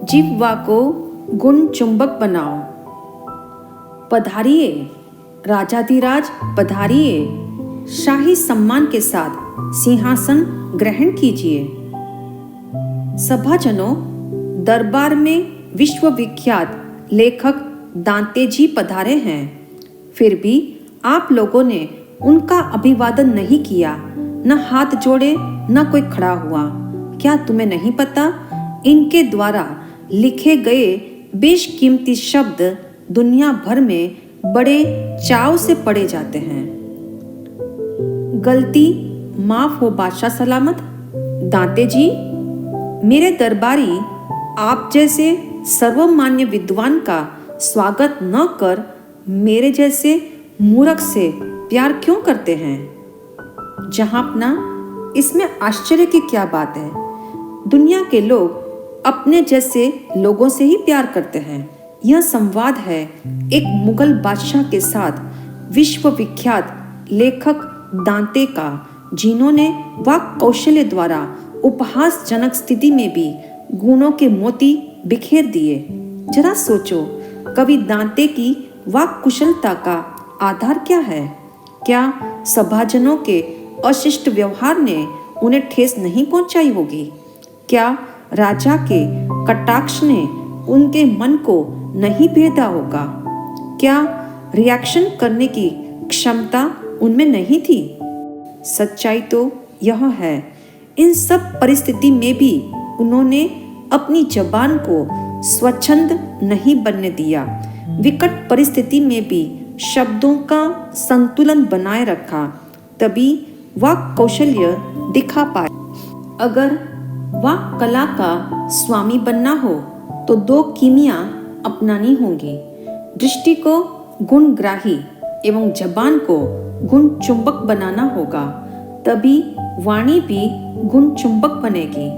जिह्वा को गुण चुंबक बनाओ। पधारिए राजाधिराज, पधारिए, शाही सम्मान के साथ सिंहासन ग्रहण कीजिए। सभाजनों, दरबार में विश्वविख्यात लेखक दांते जी पधारे हैं। फिर भी आप लोगों ने उनका अभिवादन नहीं किया, न हाथ जोड़े, न कोई खड़ा हुआ। क्या तुम्हें नहीं पता, इनके द्वारा लिखे गए बेशकीमती शब्द दुनिया भर में बड़े चाव से पढ़े जाते हैं। गलती माफ हो बादशाह सलामत। दांते जी, मेरे दरबारी आप जैसे सर्वमान्य विद्वान का स्वागत न कर मेरे जैसे मूर्ख से प्यार क्यों करते हैं? जहांपना, इसमें आश्चर्य की क्या बात है? दुनिया के लोग अपने जैसे लोगों से ही प्यार करते हैं। यह संवाद है एक मुगल बादशाह के साथ विश्वविख्यात लेखक दांते का, जिन्होंने वाक कौशल्य द्वारा उपहासजनक स्थिति में भी गुणों के मोती बिखेर दिए। जरा सोचो, कवि दांते की वाक कुशलता का आधार क्या है? क्या सभाजनों के अशिष्ट व्यवहार ने उन्हें ठेस नहीं पहुंचाई होगी? क्या राजा के कटाक्ष ने उनके मन को नहीं भेदा होगा? क्या रिएक्शन करने की क्षमता उनमें नहीं थी? सच्चाई तो यह है, इन सब परिस्थिति में भी उन्होंने अपनी जबान को स्वच्छंद नहीं बनने दिया। विकट परिस्थिति में भी शब्दों का संतुलन बनाए रखा, तभी वाक कौशल्य दिखा पाए। अगर वाक कला का स्वामी बनना हो तो दो कीमियां अपनानी होंगी। दृष्टि को गुणग्राही एवं जबान को गुण चुंबक बनाना होगा, तभी वाणी भी गुण चुंबक बनेगी।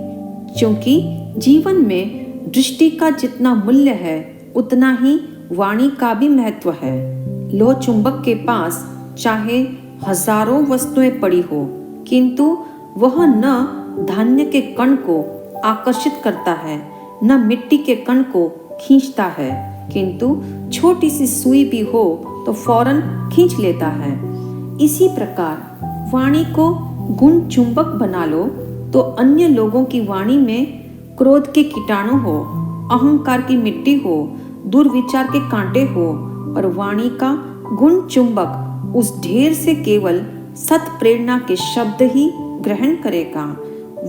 क्योंकि जीवन में दृष्टि का जितना मूल्य है, उतना ही वाणी का भी महत्व है। लोह चुंबक के पास चाहे हजारों वस्तुएं पड़ी हो, किंतु वह न धान्य के कण को आकर्षित करता है, न मिट्टी के कण को खींचता है, किंतु छोटी सी सुई भी हो तो फौरन खींच लेता है। इसी प्रकार वाणी को गुण चुंबक बना लो तो अन्य लोगों की वाणी में क्रोध के कीटाणु हो, अहंकार की मिट्टी हो, दुर्विचार के कांटे हो, और वाणी का गुण चुंबक उस ढेर से केवल सत प्रेरणा के शब्द ही ग्रहण करेगा।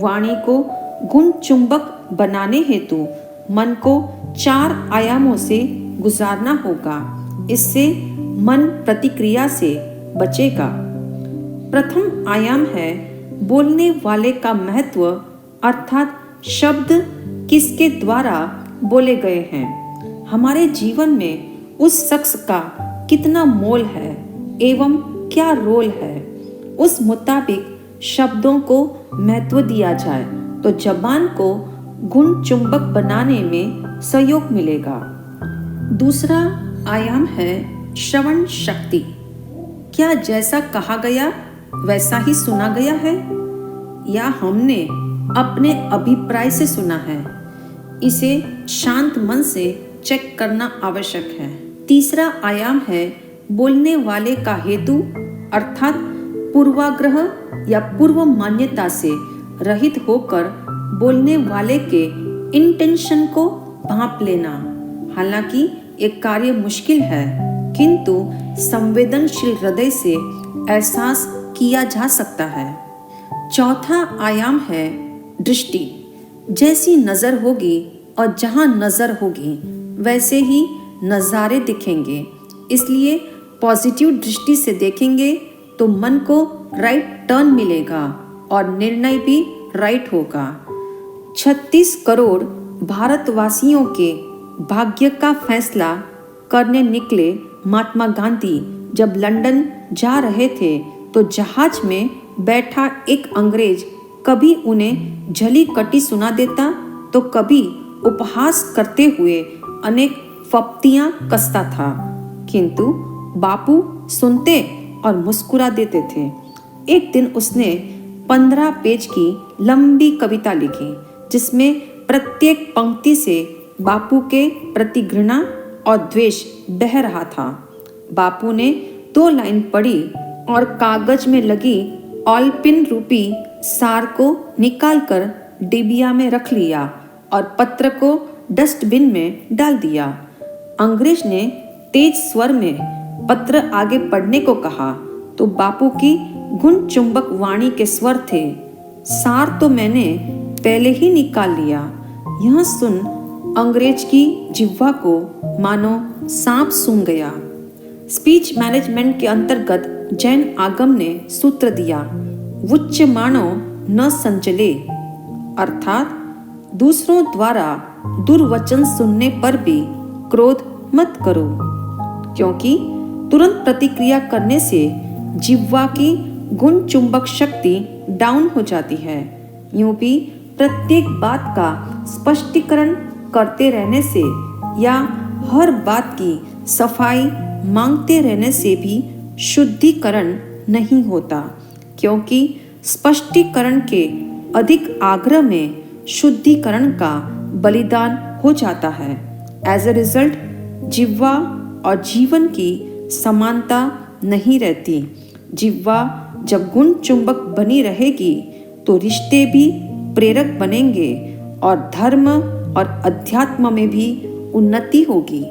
वाणी को गुण चुंबक बनाने हेतु मन को 4 आयामों से गुजारना होगा। इससे मन प्रतिक्रिया से बचेगा। प्रथम आयाम है बोलने वाले का महत्व, अर्थात शब्द किसके द्वारा बोले गए हैं। हमारे जीवन में उस शख्स का कितना मोल है एवं क्या रोल है, उस मुताबिक शब्दों को महत्व दिया जाए तो जबान को गुण चुंबक बनाने में सहयोग मिलेगा। दूसरा आयाम है श्रवण शक्ति। क्या जैसा कहा गया वैसा ही सुना गया है, या हमने अपने अभिप्राय से सुना है? इसे शांत मन से चेक करना आवश्यक है। तीसरा आयाम है बोलने वाले का हेतु, अर्थात पूर्वाग्रह या पूर्व मान्यता से रहित होकर बोलने वाले के इंटेंशन को भांप लेना। हालांकि एक कार्य मुश्किल है, किंतु संवेदनशील हृदय से एहसास किया जा सकता है। चौथा आयाम है दृष्टि। जैसी नजर होगी और जहां नजर होगी वैसे ही नज़ारे दिखेंगे। इसलिए पॉजिटिव दृष्टि से देखेंगे तो मन को राइट टर्न मिलेगा और निर्णय भी राइट होगा। 36 करोड़ भारतवासियों के भाग्य का फैसला करने निकले महात्मा गांधी जब लंदन जा रहे थे तो जहाज में बैठा एक अंग्रेज कभी उन्हें झली कटी सुना देता तो कभी उपहास करते हुए अनेक फप्तियां कसता था, किंतु बापू सुनते और मुस्कुरा देते थे। एक दिन उसने 15 पेज की लंबी कविता लिखी, जिसमें प्रत्येक पंक्ति से बापू के प्रति घृणा और द्वेष बह रहा था। बापू ने 2 लाइन पढ़ी और कागज में लगी ऑलपिन रूपी सार को निकालकर डिबिया में रख लिया और पत्र को डस्टबिन में डाल दिया। अंग्रेज ने तेज स्वर में पत्र आगे पढ़ने को कहा तो बापू की गुण चुंबक वाणी के स्वर थे, सार तो मैंने पहले ही निकाल लिया। यह सुन अंग्रेज की जिह्वा को मानो सांप सूंघ गया। स्पीच मैनेजमेंट के अंतर्गत जैन आगम ने सूत्र दिया, उच्च मानो न संचले, अर्थात दूसरों द्वारा दुर्वचन सुनने पर भी क्रोध मत करो, क्योंकि तुरंत प्रतिक्रिया करने से जिह्वा की गुण चुंबक शक्ति डाउन हो जाती है। यूं भी प्रत्येक बात का स्पष्टीकरण करते रहने से या हर बात की सफाई मांगते रहने से भी शुद्धिकरण नहीं होता, क्योंकि स्पष्टीकरण के अधिक आग्रह में शुद्धिकरण का बलिदान हो जाता है। एज अ रिजल्ट जिह्वा और जीवन की समानता नहीं रहती। जिह्वा जब गुण चुंबक बनी रहेगी तो रिश्ते भी प्रेरक बनेंगे और धर्म और अध्यात्म में भी उन्नति होगी।